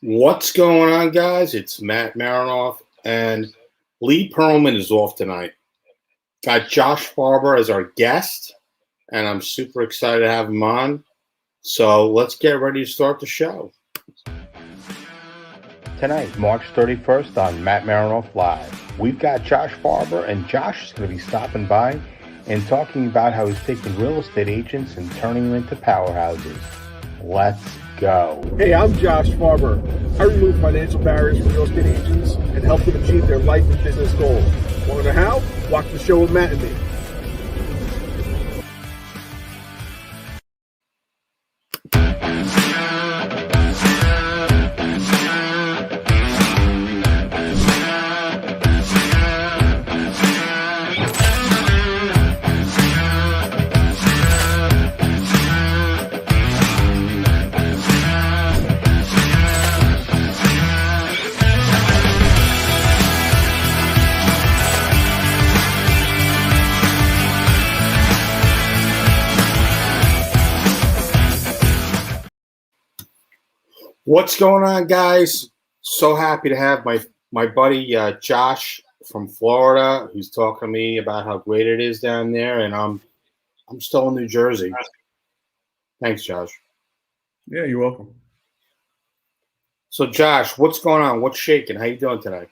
What's going on, guys? It's Matt Marinoff, and Lee Perlman is off tonight. Got Josh Farber as our guest, and I'm super excited to have him on. So let's get ready to start the show. Tonight, March 31st on Matt Marinoff Live, we've got Josh Farber, and Josh is going to be stopping by and talking about how he's taking real estate agents and turning them into powerhouses. Let's go. Hey, I'm Josh Farber. I remove financial barriers for real estate agents and help them achieve their life and business goals. Want to know how? Watch the show with Matt and me. What's going on, guys? So happy to have my buddy Josh from Florida, who's talking to me about how great it is down there, and I'm still in New Jersey. Thanks, Josh. Yeah, you're welcome. So, Josh, what's going on? What's shaking? How you doing today?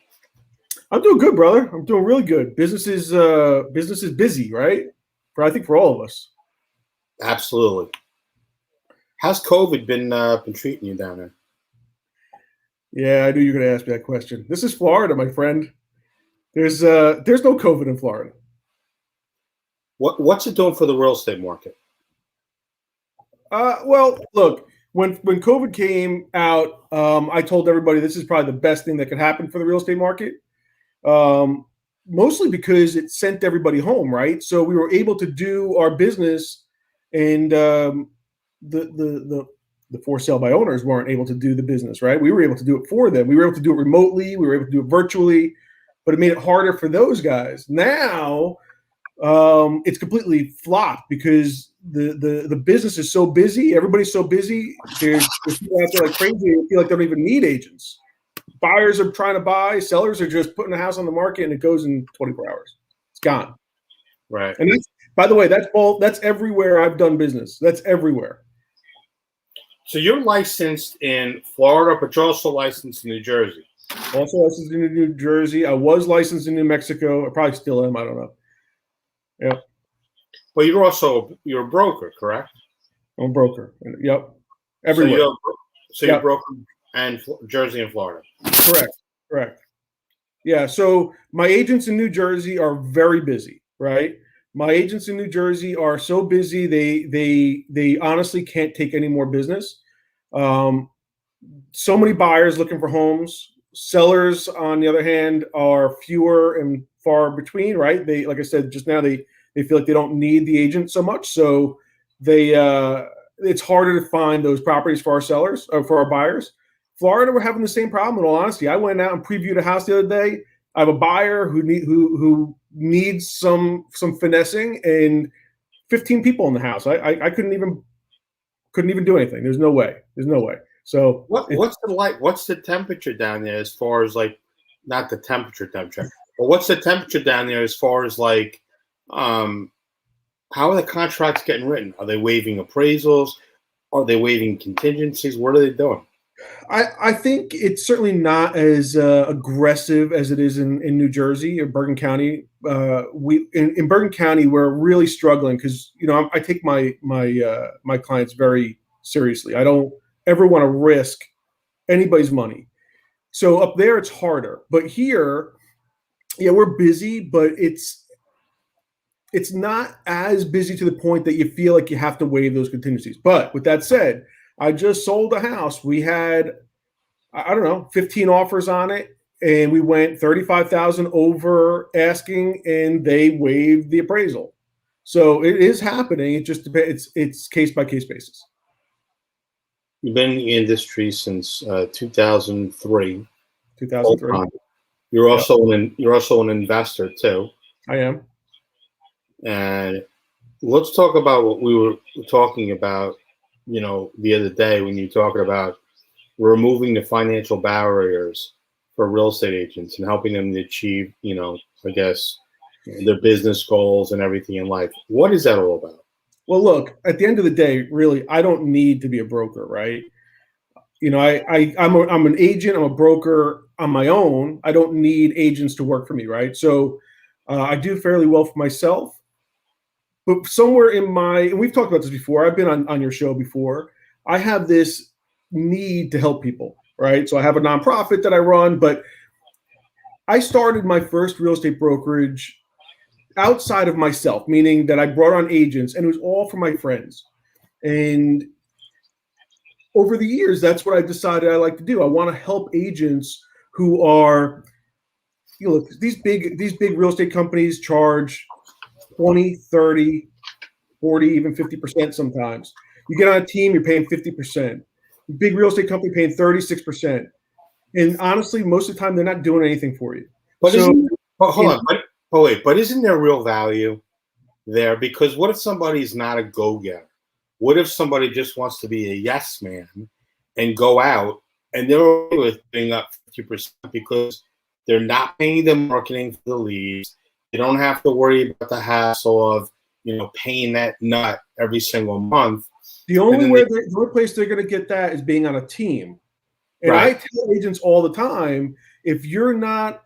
I'm doing good, brother. I'm doing really good. Business is busy, right? I think for all of us. Absolutely. How's COVID been treating you down there? Yeah, I knew you were going to ask me that question. This is Florida, my friend. There's no COVID in Florida. What's it doing for the real estate market? Well, look, when COVID came out, I told everybody this is probably the best thing that could happen for the real estate market. Mostly because it sent everybody home, right? So we were able to do our business, and the for sale by owners weren't able to do the business, right? We were able to do it for them. We were able to do it remotely. We were able to do it virtually, but it made it harder for those guys. Now it's completely flopped because the business is so busy. Everybody's so busy. There's people out there like crazy. They feel like they don't even need agents. Buyers are trying to buy. Sellers are just putting a house on the market, and it goes in 24 hours. It's gone. Right. And by the way, that's everywhere I've done business. That's everywhere. So you're licensed in Florida, but you're also licensed in New Jersey. Also licensed in New Jersey. I was licensed in New Mexico. I probably still am. I don't know. Yeah. But you're a broker, correct? I'm a broker. Yep. Everywhere. So you're broker and Jersey and Florida. Correct. Yeah. So my agents in New Jersey are very busy, right? My agents in New Jersey are so busy they honestly can't take any more business. So many buyers looking for homes. Sellers, on the other hand, are fewer and far between, right? They, like I said just now, they feel like they don't need the agent so much. So it's harder to find those properties for our sellers or for our buyers. Florida, we're having the same problem, in all honesty. I went out and previewed a house the other day. I have a buyer who needs some finessing, and 15 people in the house. I couldn't even do anything. There's no way. So what's the temperature down there as far as like, not the temperature, but what's the temperature down there as far as like, how are the contracts getting written? Are they waiving appraisals? Are they waiving contingencies? What are they doing? I think it's certainly not as aggressive as it is in New Jersey or Bergen County. In Bergen County, we're really struggling because I take my clients very seriously. I don't ever want to risk anybody's money. So up there, it's harder. But here, yeah, we're busy, but it's not as busy to the point that you feel like you have to waive those contingencies. But with that said, I just sold a house. We had, 15 offers on it, and we went $35,000 over asking, and they waived the appraisal. So it is happening. It just depends. It's case by case basis. You've been in the industry since 2003. 2003. You're also an investor too. I am. And let's talk about what we were talking about the other day when you're talking about removing the financial barriers for real estate agents and helping them to achieve, I guess, their business goals and everything in life. What is that all about? Well, look, at the end of the day, really, I don't need to be a broker, right? I'm an agent. I'm a broker on my own. I don't need agents to work for me, right? So I do fairly well for myself. But somewhere and we've talked about this before. I've been on your show before. I have this need to help people, right? So I have a nonprofit that I run, but I started my first real estate brokerage outside of myself, meaning that I brought on agents, and it was all for my friends. And over the years, that's what I decided I like to do. I want to help agents who are, these big real estate companies charge 20, 30, 40, even 50% sometimes. You get on a team, you're paying 50%. Big real estate company paying 36%. And honestly, most of the time, they're not doing anything for you. But So, hold on, but isn't there real value there? Because what if somebody's not a go-getter? What if somebody just wants to be a yes man and go out and they're okay with paying up 50% because they're not paying the marketing for the leads? They don't have to worry about the hassle of paying that nut every single month. The only place they're going to get that is being on a team. And right. I tell agents all the time, if you're not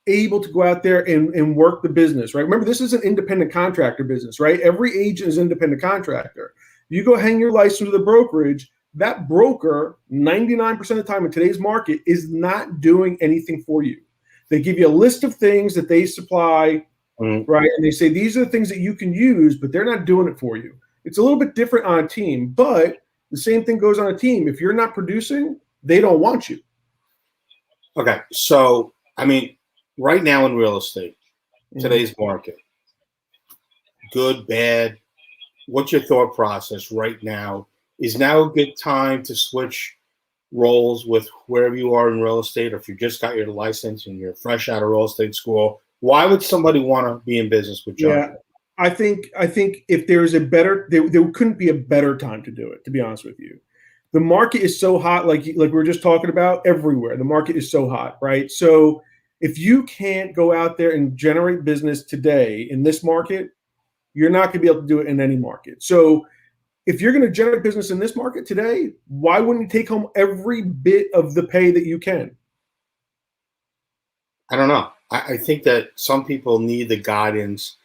able to go out there and work the business, right? Remember, this is an independent contractor business, right? Every agent is an independent contractor. You go hang your license with a brokerage, that broker, 99% of the time in today's market, is not doing anything for you. They give you a list of things that they supply, right? And they say, these are the things that you can use, but they're not doing it for you. It's a little bit different on a team, but the same thing goes on a team. If you're not producing, they don't want you. Okay. So, right now in real estate, today's market, good, bad, what's your thought process right now? Is now a good time to switch roles with wherever you are in real estate, or if you just got your license and you're fresh out of real estate school? Why would somebody want to be in business with John? Yeah, I think if there's there couldn't be a better time to do it, to be honest with you. The market is so hot, like we were just talking about, everywhere. The market is so hot, right? So if you can't go out there and generate business today in this market, you're not going to be able to do it in any market. So if you're going to generate business in this market today, why wouldn't you take home every bit of the pay that you can? I don't know. I think that some people need the guidance.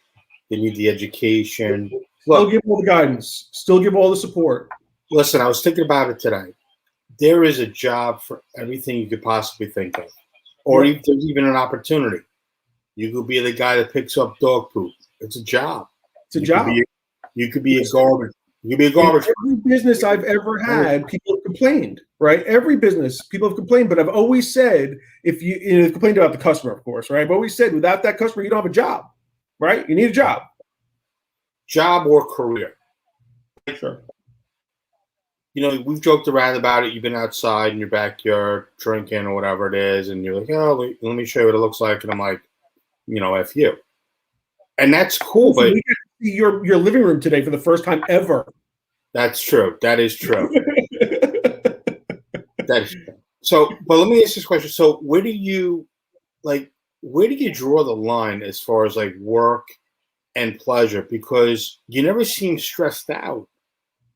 They need the education. Still give all the guidance. Still give all the support. Listen, I was thinking about it today. There is a job for everything you could possibly think of. Or there's even an opportunity. You could be the guy that picks up dog poop. It's a job. It's a job. You could be a garbage. You could be a garbage. Every business I've ever had, people have complained, right? Every business, people have complained. But I've always said, if you complained about the customer, of course, right? I've always said, without that customer, you don't have a job, right? You need a job. Job or career. Sure. We've joked around about it. You've been outside in your backyard drinking or whatever it is, and you're like, oh, let me show you what it looks like. And I'm like, F you. And that's cool. But we got to see your living room today for the first time ever. That's true. That is true. That is true. So, but let me ask this question. So where do you draw the line as far as like work and pleasure? Because you never seem stressed out.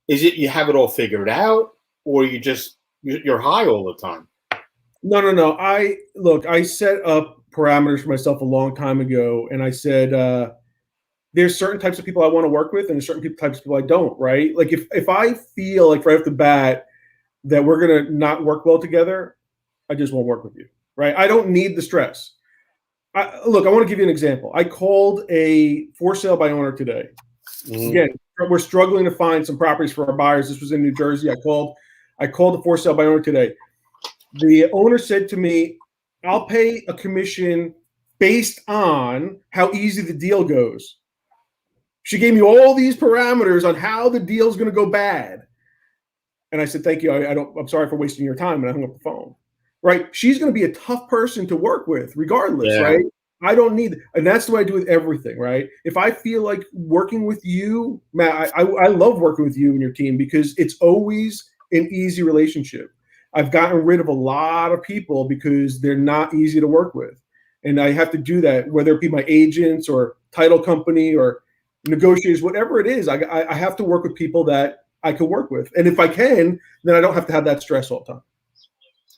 Is it you have it all figured out, or you're high all the time? No. I set up parameters for myself a long time ago, and I said there's certain types of people I want to work with, and there's certain types of people I don't. Right? Like if I feel like right off the bat that we're gonna not work well together, I just won't work with you. Right? I don't need the stress. I want to give you an example. I called a for sale by owner today. Again, we're struggling to find some properties for our buyers. This was in New Jersey. I called the for sale by owner today. The owner said to me, I'll pay a commission based on how easy the deal goes. She gave me all these parameters on how the deal's going to go bad. And I said, thank you. I'm sorry for wasting your time. And I hung up the phone. Right. She's going to be a tough person to work with regardless. Yeah. Right. I don't need, and that's the way I do with everything, right? If I feel like working with you, Matt, I love working with you and your team because it's always an easy relationship. I've gotten rid of a lot of people because they're not easy to work with. And I have to do that, whether it be my agents or title company or negotiators, whatever it is. I have to work with people that I can work with. And if I can, then I don't have to have that stress all the time.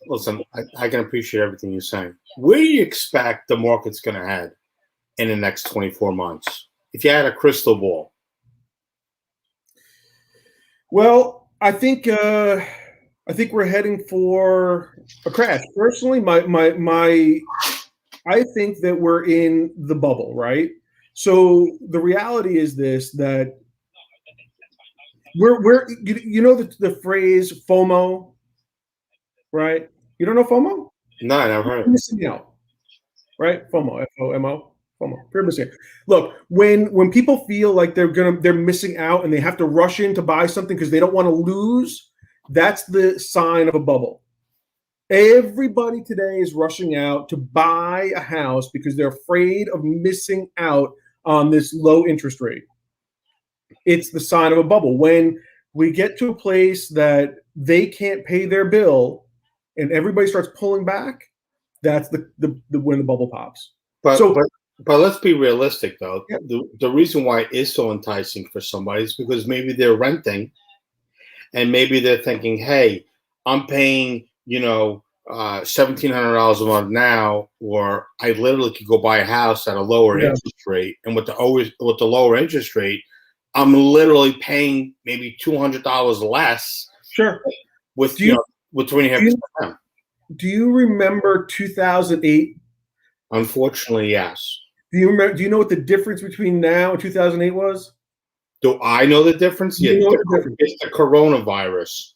Listen, I can appreciate everything you're saying. Where do you expect the market's going to head in the next 24 months? If you had a crystal ball. Well, I think we're heading for a crash. Personally, I think that we're in the bubble, right? So the reality is this: that you know the phrase FOMO, right? You don't know FOMO? No, I never heard of it. Missing out, right? FOMO, FOMO, FOMO. Fear of missing out. Look, when people feel like they're missing out and they have to rush in to buy something because they don't want to lose, that's the sign of a bubble. Everybody today is rushing out to buy a house because they're afraid of missing out on this low interest rate. It's the sign of a bubble. When we get to a place that they can't pay their bill and everybody starts pulling back, that's the when the bubble pops. But So but let's be realistic though. yeah, The reason why it is so enticing for somebody is because maybe they're renting and maybe they're thinking, hey, I'm paying, $1,700 a month now, or I literally could go buy a house at a lower yeah, interest rate. And with the lower interest rate, I'm literally paying maybe $200 less sure. with Do you with do you, 3.5%. do you remember 2008? Unfortunately, yes. Do you remember? Do you know what the difference between now and 2008 was? Do I know the difference? Do Yeah, you know what the difference? it's the coronavirus.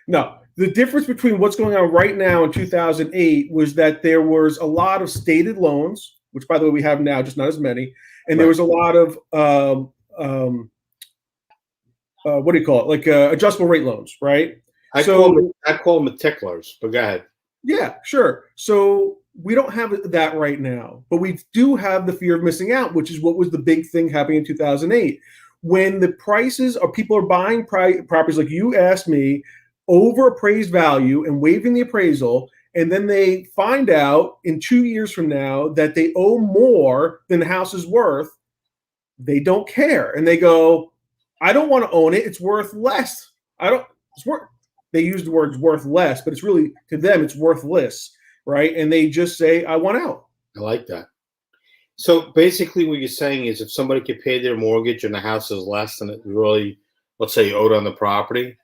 No, the difference between what's going on right now and 2008 was that there was a lot of stated loans, which by the way we have now, just not as many, and there Right. was a lot of what do you call it, like adjustable rate loans, right? I So call them ticklers, but go ahead. yeah, sure. So we don't have that right now, but we do have the fear of missing out, which is what was the big thing happening in 2008. When the prices or people are buying properties, like you asked me, over appraised value and waiving the appraisal, and then they find out in 2 years from now that they owe more than the house is worth, they don't care. And they go, I don't want to own it. It's worth less. It's worth, they use the words worth less, but it's really, to them, it's worthless, right? And they just say, I want out. I like that. So basically, what you're saying is, if somebody could pay their mortgage and the house is less than it really, let's say, owed on the property,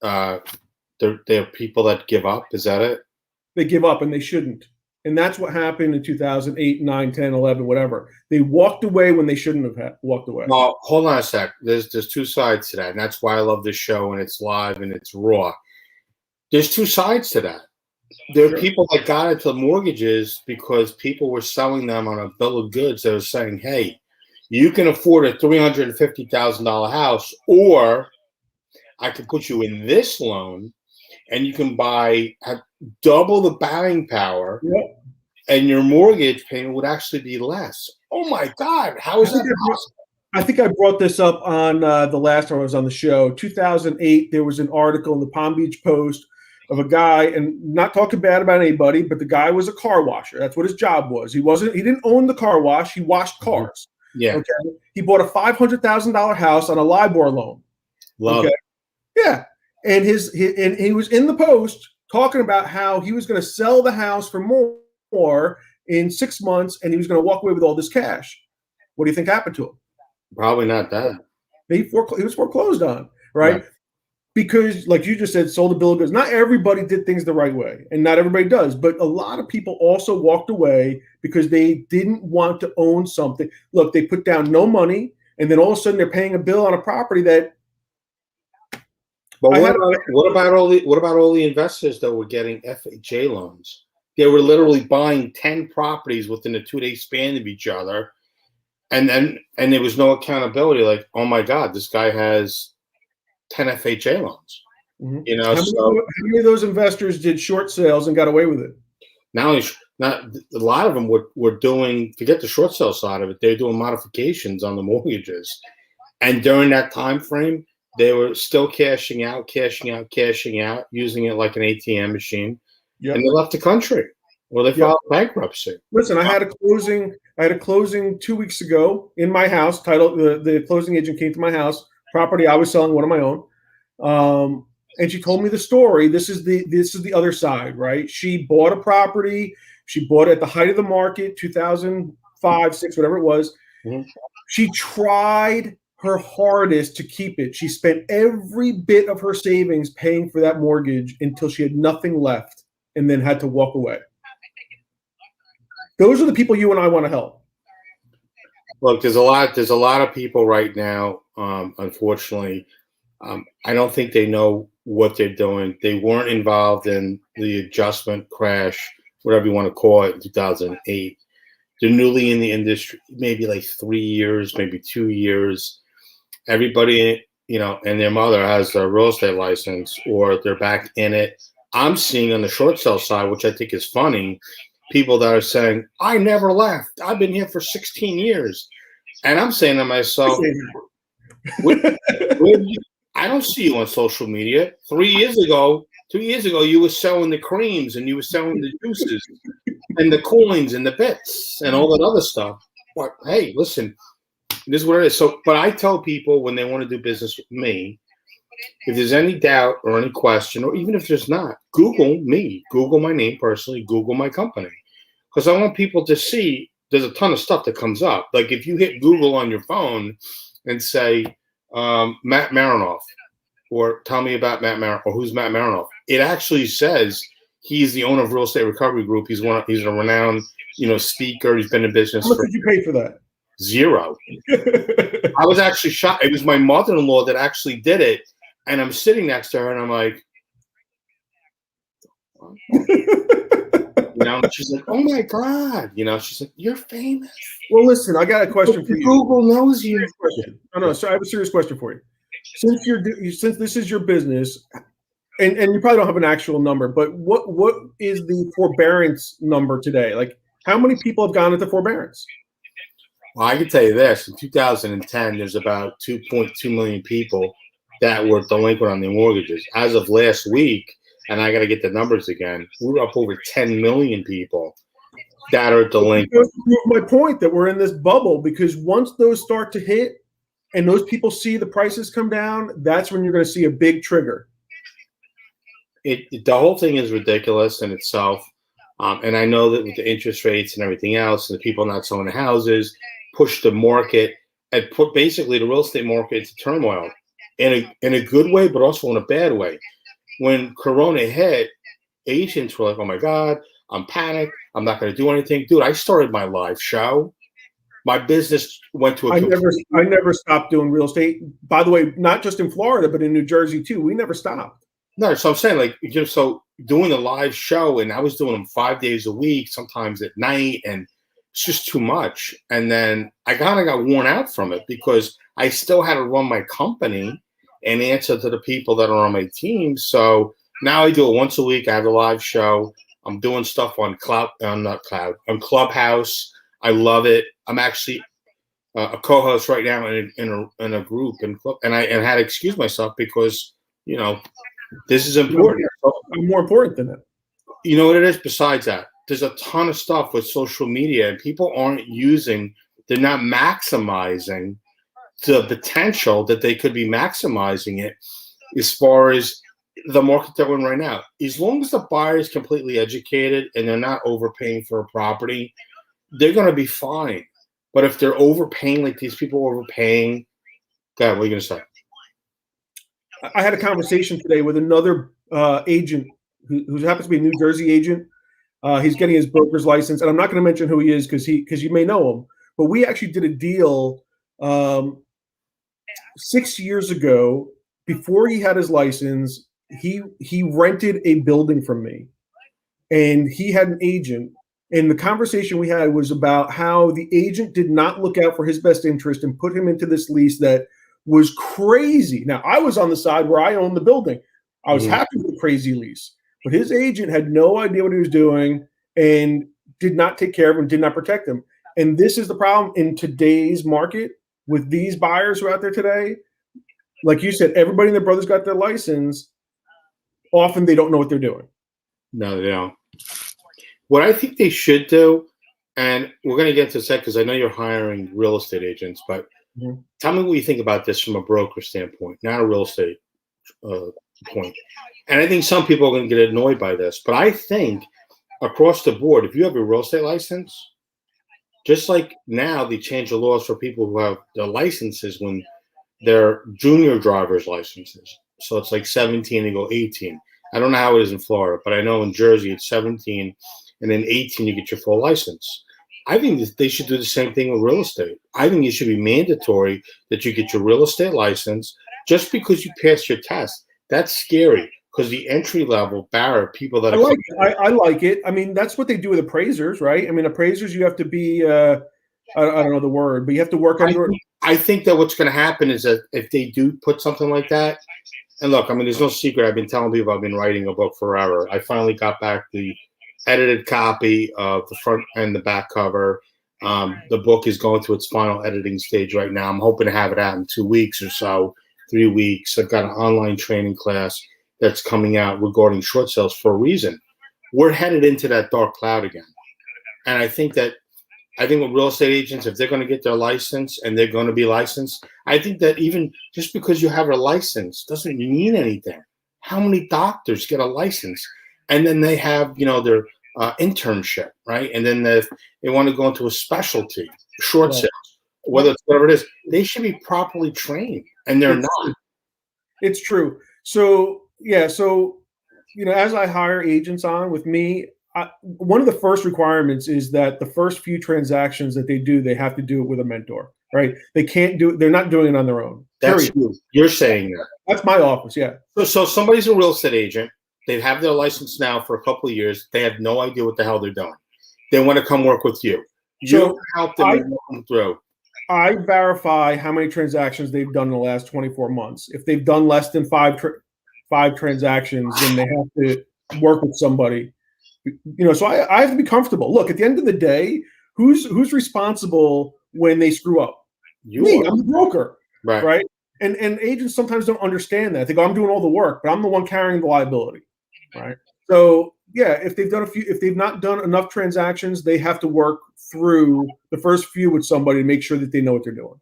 there are people that give up. Is that it? They give up and they shouldn't. And that's what happened in 2008, 9, 10, 11, whatever. They walked away when they shouldn't have walked away. Well, hold on a sec. There's two sides to that, and that's why I love this show, and it's live and it's raw. There's two sides to that. There are people that got into mortgages because people were selling them on a bill of goods that was saying, hey, you can afford a $350,000 house, or I can put you in this loan and you can have double the buying power, and your mortgage payment would actually be less. Oh my God, how is that possible? I think I brought this up on the last time I was on the show. 2008, there was an article in the Palm Beach Post of a guy, and not talking bad about anybody, but the guy was a car washer. That's what his job was. He didn't own the car wash. He washed cars. Yeah. Okay. He bought a $500,000 house on a LIBOR loan. Love it. Yeah. And he was in the Post talking about how he was going to sell the house for more in 6 months, and he was going to walk away with all this cash. What do you think happened to him? Probably not that. He was foreclosed on, right? Because, like you just said, sold a bill of goods. Not everybody did things the right way, and not everybody does. But a lot of people also walked away because they didn't want to own something. Look, they put down no money, and then all of a sudden they're paying a bill on a property that. But what about all the investors that were getting FHA loans? They were literally buying 10 properties within a 2-day span of each other, and there was no accountability. Like, oh my God, this guy has 10 FHA loans. Mm-hmm. How many of those investors did short sales and got away with it? Not only not a lot of them were doing, forget the short sale side of it, they're doing modifications on the mortgages. And during that time frame, they were still cashing out, using it like an ATM machine, and Yep. they left the country. Well, they Yep. filed bankruptcy. Listen, I had a closing. I had a closing 2 weeks ago in my house. The closing agent came to my house. Property I was selling, one of my own. And she told me the story. This is the other side, right? She bought a property. She bought it at the height of the market, 2005, six, whatever it was. Mhm. She tried her hardest to keep it. She spent every bit of her savings paying for that mortgage until she had nothing left, and then had to walk away. Those are the people you and I want to help. Look, there's a lot of people right now. Unfortunately, I don't think they know what they're doing. They weren't involved in the adjustment crash, whatever you want to call it, in 2008. They're newly in the industry, maybe like 3 years, maybe 2 years. Everybody, and their mother has a real estate license, or they're back in it. I'm seeing on the short sale side, which I think is funny, people that are saying, I never left. I've been here for 16 years. And I'm saying to myself, I don't see you on social media. 2 years ago, you were selling the creams and you were selling the juices and the coins and the bits and all that other stuff. But hey, listen, this is what it is. So, but I tell people when they want to do business with me, if there's any doubt or any question, or even if there's not, Google me, Google my name personally, Google my company. Because I want people to see there's a ton of stuff that comes up. Like if you hit Google on your phone and say, Matt Marinoff, or tell me about Matt Marinoff, or who's Matt Marinoff, it actually says he's the owner of Real Estate Recovery Group. He's a renowned, speaker. He's been in business. How much did you pay for that? Zero. I was actually shocked. It was my mother-in-law that actually did it, and I'm sitting next to her, and I'm like, she's like, oh my God, she's like, you're famous. Well, listen, I got a question for you. Google knows you. No, so I have a serious question for you. Since this is your business, and you probably don't have an actual number, but what is the forbearance number today? Like, how many people have gone into forbearance? Well, I can tell you this: in 2010, there's about 2.2 million people that were delinquent on their mortgages. As of last week, and I got to get the numbers again, we're up over 10 million people that are delinquent. My point that we're in this bubble, because once those start to hit and those people see the prices come down, that's when you're going to see a big trigger. The whole thing is ridiculous in itself. And I know that with the interest rates and everything else, and the people not selling the houses, push the market and put basically the real estate market into turmoil in a good way, but also in a bad way. When Corona hit, agents were like, oh my God, I'm panicked. I'm not going to do anything. Dude, I started my live show. My business went to I never stopped doing real estate. By the way, not just in Florida, but in New Jersey too. We never stopped. No, so I'm saying, so doing a live show, and I was doing them 5 days a week, sometimes at night, and it's just too much. And then I kind of got worn out from it because I still had to run my company and answer to the people that are on my team. So now I do it once a week. I have a live show. I'm doing stuff on on Clubhouse. I love it. I'm actually a co-host right now in a group, and I had to excuse myself because this is important. I'm more important than that. You know what it is? Besides that, there's a ton of stuff with social media, and people they're not maximizing the potential that they could be maximizing it as far as the market that we're in right now. As long as the buyer is completely educated and they're not overpaying for a property, they're going to be fine. But if they're overpaying, like these people are overpaying, God, what are you going to say? I had a conversation today with another agent who happens to be a New Jersey agent. He's getting his broker's license, and I'm not going to mention who he is because you may know him. But we actually did a deal 6 years ago. Before he had his license, he rented a building from me, and he had an agent. And the conversation we had was about how the agent did not look out for his best interest and put him into this lease that was crazy. Now, I was on the side where I owned the building. I was happy with the crazy lease, but his agent had no idea what he was doing. And did not take care of them, did not protect them. And this is the problem in today's market with these buyers who are out there today. Like you said, everybody and their brothers got their license. Often they don't know what they're doing. No, they don't. What I think they should do, and we're going to get to that because I know you're hiring real estate agents, but tell me what you think about this from a broker standpoint, not a real estate point. And I think some people are going to get annoyed by this, but I think across the board, if you have a real estate license, just like now they change the laws for people who have their licenses when they're junior driver's licenses. So it's like 17 and go 18. I don't know how it is in Florida, but I know in Jersey it's 17 and then 18 you get your full license. I think that they should do the same thing with real estate. I think it should be mandatory that you get your real estate license just because you passed your test. That's scary because the entry level barrier people that I like it. I mean, that's what they do with appraisers, right? I mean, appraisers, you have to be I don't know the word, but you have to work under it. I think that what's going to happen is that if they do put something like that, and look, I mean, there's no secret. I've been telling people I've been writing a book forever. I finally got back the edited copy of the front and the back cover. The book is going through its final editing stage right now. I'm hoping to have it out in 2 weeks or so, 3 weeks. I've got an online training class that's coming out regarding short sales for a reason. We're headed into that dark cloud again. And I think with real estate agents, if they're going to get their license and they're going to be licensed, I think that even just because you have a license doesn't mean anything. How many doctors get a license and then they have, their internship, right? And then if they want to go into a specialty, short sales, whether it's whatever it is, they should be properly trained, and they're not. It's true. So, as I hire agents on with me, one of the first requirements is that the first few transactions that they do, they have to do it with a mentor, right? They can't do it. They're not doing it on their own. That's you. You're saying that. That's my office. Yeah. So somebody's a real estate agent. They have their license now for a couple of years. They have no idea what the hell they're doing. They want to come work with you. You help them and walk them through. I verify how many transactions they've done in the last 24 months. If they've done less than five transactions, then they have to work with somebody. So I have to be comfortable. Look, at the end of the day, who's responsible when they screw up? Me. I'm the broker, right? And agents sometimes don't understand that. They go, I'm doing all the work, but I'm the one carrying the liability, right? So if they've not done enough transactions, they have to work through the first few with somebody to make sure that they know what they're doing.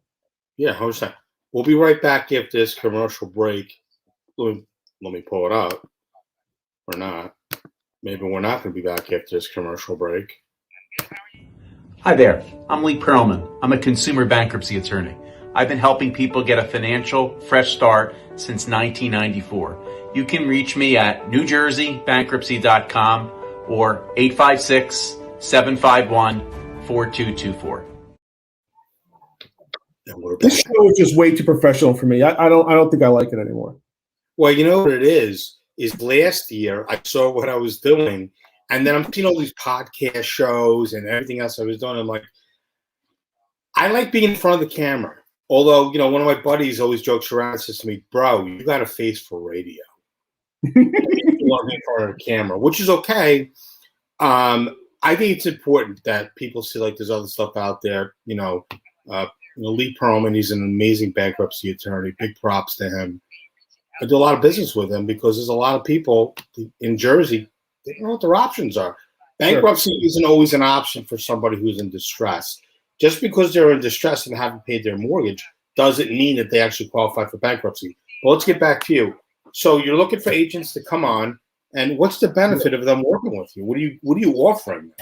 Yeah, 100%. We'll be right back after this commercial break. Let me pull it up, or not. Maybe we're not going to be back after this commercial break. Hi there, I'm Lee Perlman. I'm a consumer bankruptcy attorney. I've been helping people get a financial fresh start since 1994. You can reach me at newjerseybankruptcy.com or 856-751-4224. This show is just way too professional for me. I don't think I like it anymore. Well, you know what it is last year I saw what I was doing, and then I'm seeing all these podcast shows and everything else I was doing. I'm like, I like being in front of the camera. Although, one of my buddies always jokes around and says to me, bro, you got a face for radio. You want to be in front of the camera, which is okay. I think it's important that people see like there's other stuff out there. Lee Perlman, he's an amazing bankruptcy attorney. Big props to him. I do a lot of business with him because there's a lot of people in Jersey, they don't know what their options are. Bankruptcy isn't always an option for somebody who's in distress. Just because they're in distress and haven't paid their mortgage doesn't mean that they actually qualify for bankruptcy. But let's get back to you. So you're looking for agents to come on, and what's the benefit of them working with you? What are you offering?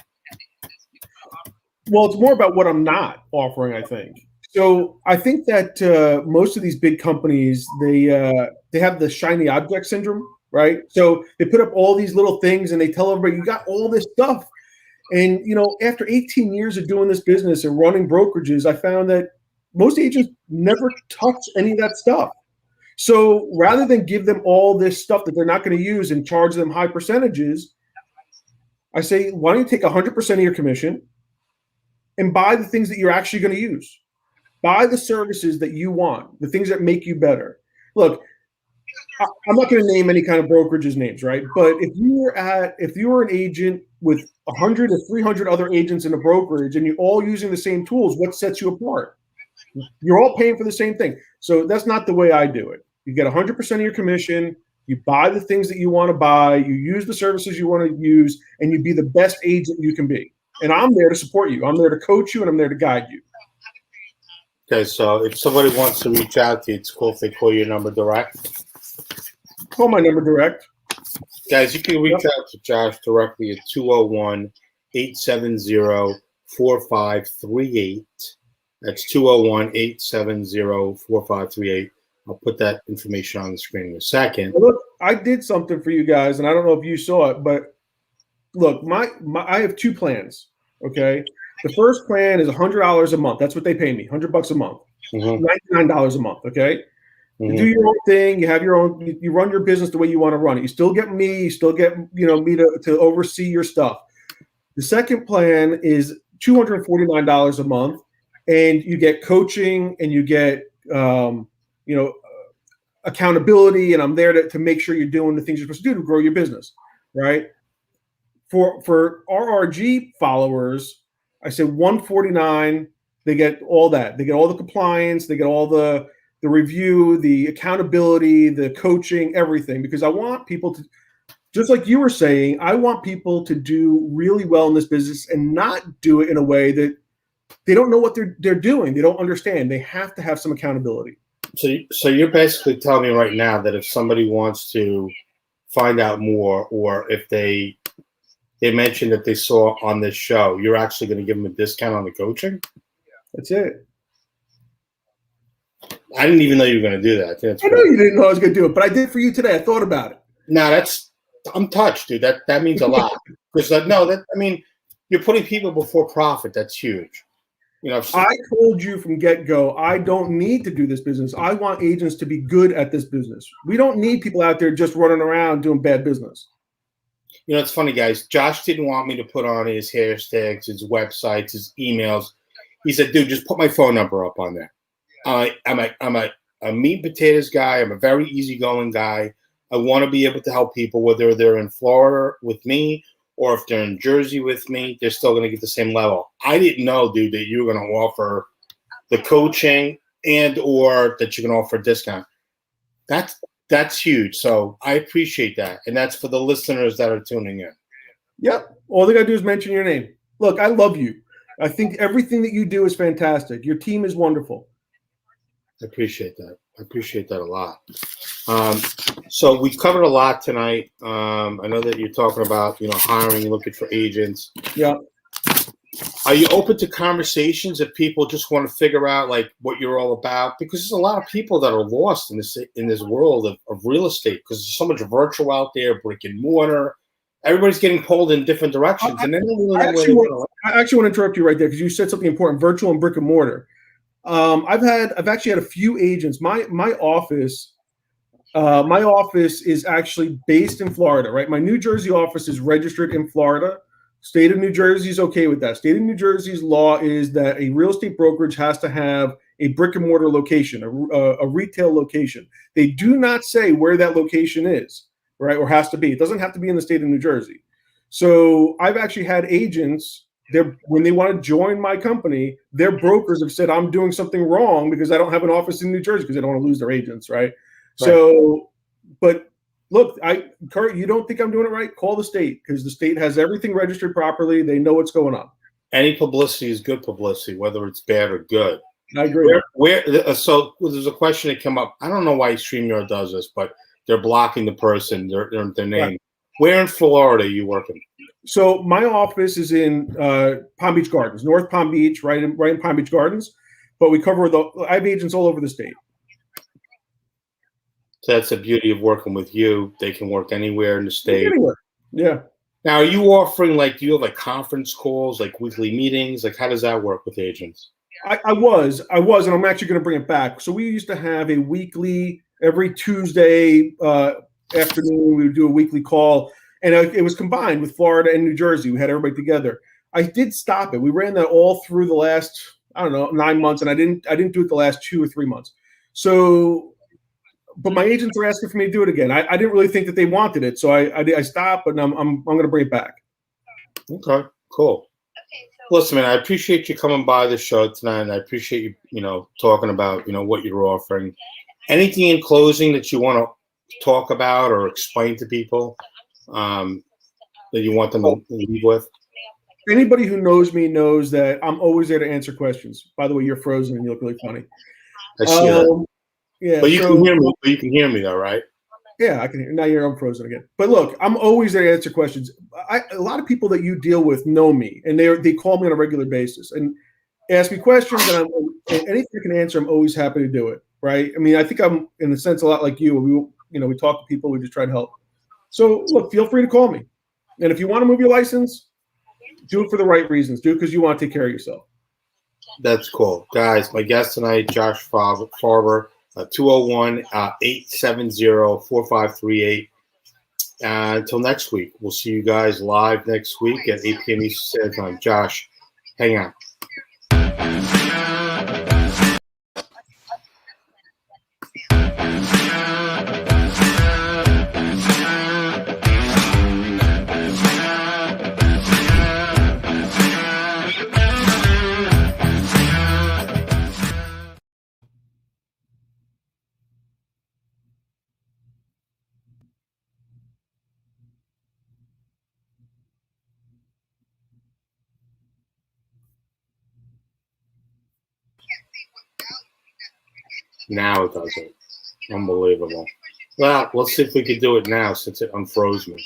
Well, it's more about what I'm not offering, I think. So I think that most of these big companies, they have the shiny object syndrome, right? So they put up all these little things and they tell everybody, you got all this stuff. And, after 18 years of doing this business and running brokerages, I found that most agents never touch any of that stuff. So rather than give them all this stuff that they're not going to use and charge them high percentages, I say, why don't you take 100% of your commission and buy the things that you're actually going to use? Buy the services that you want, the things that make you better. Look, I'm not going to name any kind of brokerages names, right? But if you were an agent with 100 or 300 other agents in a brokerage and you're all using the same tools, what sets you apart? You're all paying for the same thing. So that's not the way I do it. You get 100% of your commission. You buy the things that you want to buy. You use the services you want to use, and you be the best agent you can be. And I'm there to support you. I'm there to coach you, and I'm there to guide you. Okay, so if somebody wants to reach out to you, it's cool if they call your number direct. Call my number direct. Guys, you can reach out to Josh directly at 201-870-4538. That's 201-870-4538. I'll put that information on the screen in a second. Look, I did something for you guys, and I don't know if you saw it, but look, I have two plans. Okay, the first plan is $100 a month. That's what they pay me, $100 a month, $99 a month. Okay, you do your own thing. You have your own. You run your business the way you want to run it. You still get me. You still get me to oversee your stuff. The second plan is $249 a month, and you get coaching and you get accountability, and I'm there to make sure you're doing the things you're supposed to do to grow your business, right? For RRG followers, I said $149. They get all that. They get all the compliance. They get all the review, the accountability, the coaching, everything. Because I want people to, just like you were saying, I want people to do really well in this business and not do it in a way that they don't know what they're doing. They don't understand. They have to have some accountability. So you're basically telling me right now that if somebody wants to find out more, or if they mentioned that they saw on this show, you're actually going to give them a discount on the coaching? That's it. I didn't even know you were going to do that. I know you didn't know I was going to do it, but I did for you today. I thought about it. No, I'm touched, dude. That means a lot. Because you're putting people before profit. That's huge. I told you from get-go, I don't need to do this business. I want agents to be good at this business. We don't need people out there just running around doing bad business. It's funny, guys. Josh didn't want me to put on his hashtags, his websites, his emails. He said, dude, just put my phone number up on there. I'm a meat and potatoes guy. I'm a very easygoing guy. I want to be able to help people, whether they're in Florida with me or if they're in Jersey with me, they're still going to get the same level. I didn't know, dude, that you were going to offer the coaching and or that you can offer a discount. That's huge. So I appreciate that. And that's for the listeners that are tuning in. Yep. All they got to do is mention your name. Look, I love you. I think everything that you do is fantastic. Your team is wonderful. I appreciate that. I appreciate that a lot. So we've covered a lot tonight. I know that you're talking about, hiring, looking for agents. Yeah. Are you open to conversations if people just want to figure out what you're all about? Because there's a lot of people that are lost in this world of real estate because there's so much virtual out there, brick and mortar. Everybody's getting pulled in different directions, and they don't really know where they want to. I actually want to interrupt you right there because you said something important: virtual and brick and mortar. I've actually had a few agents. My office is actually based in Florida, right? My New Jersey office is registered in Florida. State of New Jersey is okay with that. State of New Jersey's law is that a real estate brokerage has to have a brick and mortar location, a retail location. They do not say where that location is, right? Or has to be. It doesn't have to be in the state of New Jersey. So I've actually had agents, when they want to join my company, their brokers have said, I'm doing something wrong because I don't have an office in New Jersey because they don't want to lose their agents, right? So, but look, Kurt, you don't think I'm doing it right? Call the state because the state has everything registered properly. They know what's going on. Any publicity is good publicity, whether it's bad or good. I agree. So there's a question that came up. I don't know why StreamYard does this, but they're blocking the person, their name. Right. Where in Florida are you working? So my office is in Palm Beach Gardens, North Palm Beach, right in Palm Beach Gardens. But we cover I have agents all over the state. So that's the beauty of working with you. They can work anywhere in the state. Anywhere. Yeah. Now, are you offering do you have conference calls, weekly meetings? How does that work with agents? I was, and I'm actually going to bring it back. So we used to have a weekly, every Tuesday afternoon, we would do a weekly call, and it was combined with Florida and New Jersey. We had everybody together. I did stop it. We ran that all through the last, 9 months, and I didn't do it the last 2 or 3 months. So but my agents are asking for me to do it again. I didn't really think that they wanted it, so I stopped, but I'm going to bring it back. Okay, cool. Listen, man, I appreciate you coming by the show tonight, and I appreciate you, talking about, what you're offering. Anything in closing that you want to talk about or explain to people that you want them to leave with? Anybody who knows me knows that I'm always there to answer questions. By the way, you're frozen and you look really funny. I see that. Yeah, but you can hear me. But you can hear me though, right? Yeah, I can hear. Now you're unfrozen again. But look, I'm always there to answer questions. A lot of people that you deal with know me, and they call me on a regular basis and ask me questions, and anything I can answer, I'm always happy to do it. Right? I mean, I think I'm in a sense a lot like you. We talk to people, we just try to help. So look, feel free to call me, and if you want to move your license, do it for the right reasons. Do it because you want to take care of yourself. That's cool, guys. My guest tonight, Josh Farber. 201-870-4538. Until next week, we'll see you guys live next week at 8 p.m. Eastern Standard Time. Josh, hang on. Now it doesn't. Unbelievable. Well, let's see if we can do it now since it unfroze me.